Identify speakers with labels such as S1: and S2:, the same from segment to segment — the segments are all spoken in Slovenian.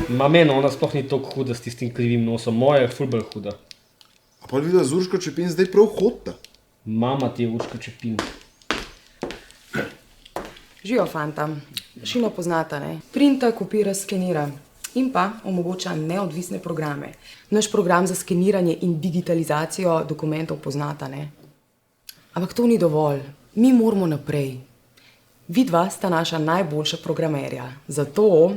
S1: Ma meni ona sploh ni toliko huda s tistim krivim nosom, moja je ful bolj huda.
S2: A pa videla z Urško Čepin zdaj prav hodta.
S1: Mama ti je Urška Čepin.
S3: Živijo, fanta. Šino poznata, ne? Printa, kopira, skenira in pa omogoča neodvisne programe. Naš program za skeniranje in digitalizacijo dokumentov poznata, ne? Ampak to ni dovolj. Mi moramo naprej. Vidva sta naša najboljša programerja. Zato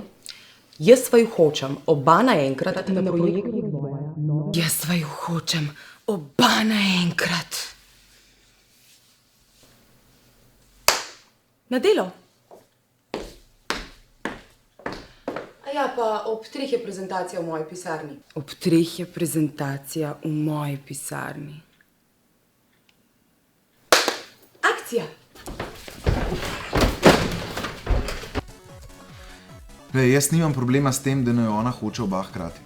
S3: jaz vaju hočem oba naenkrat na projektu razvoja. Jaz vaju hočem oba naenkrat. Na delo. A ja, pa ob 3 je prezentacija v moji pisarni. Ob 3 je prezentacija v moji pisarni. Akcija!
S2: Jaz nimam problema s tem, da naj ona hoče oba hkrati.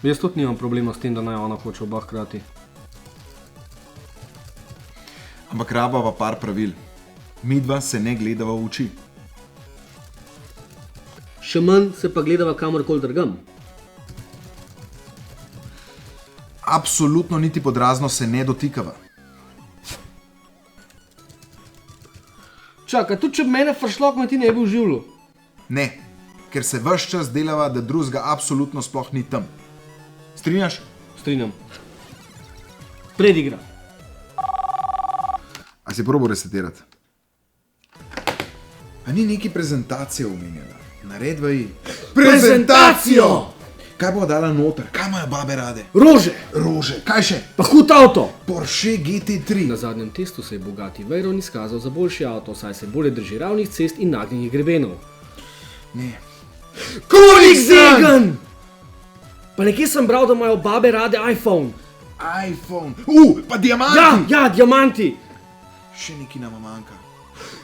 S1: Jaz tudi nimam problema s tem, da naj ona hoče oba hkrati.
S2: Ampak rabava par pravil. Midva se ne gledava v oči.
S1: Še manj se pa gledava kamorkoli drugam.
S2: Absolutno niti pod razno se ne dotikava.
S1: Čakaj, tudi če bi mene fršlok, me ti ne bi uživljal.
S2: Ne, ker se ves čas delava, da drugega absolutno sploh ni tam. Strinjaš?
S1: Strinjam. Predigra.
S2: A si probo resetirati? A ni neki prezentacije omenjala? Naredva ji prezentacijo! Kaj bo dala noter? Kaj imajo babe rade?
S1: Rože!
S2: Rože, kaj še?
S1: Pa hud avto!
S2: Porsche GT3.
S1: Na zadnjem testu se je bogati Veyron izkazal za boljši avto, saj se bolje drži ravnih cest in nagnjenih grebenov.
S2: Ne.
S1: Koliksen! Pa nekje sem bral, da imajo babe rade iPhone.
S2: iPhone. Pa diamanti!
S1: Ja, ja, diamanti!
S2: Še nekaj nama manjka.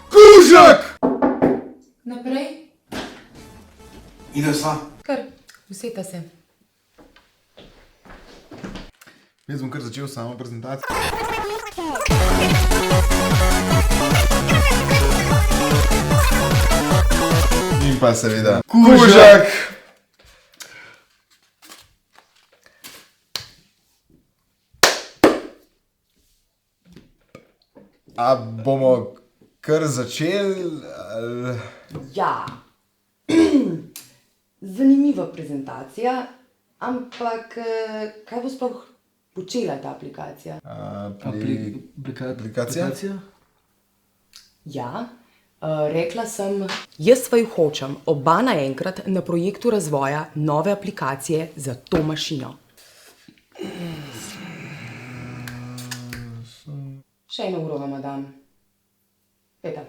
S2: Kužek!
S3: Naprej?
S2: Ide sva.
S3: Kar, useta se.
S2: Jaz bom kar začel samo prezentacijo. In pa seveda kužek! A bomo kar začeli?
S3: Ja. Zanimiva prezentacija, ampak kaj bo sploh počela ta aplikacija?
S2: Aplikacija?
S3: Ja, rekla sem, jaz vaju hočem oba naenkrat na projektu razvoja nove aplikacije za to mašino. Še eno uro vam dam. Peta.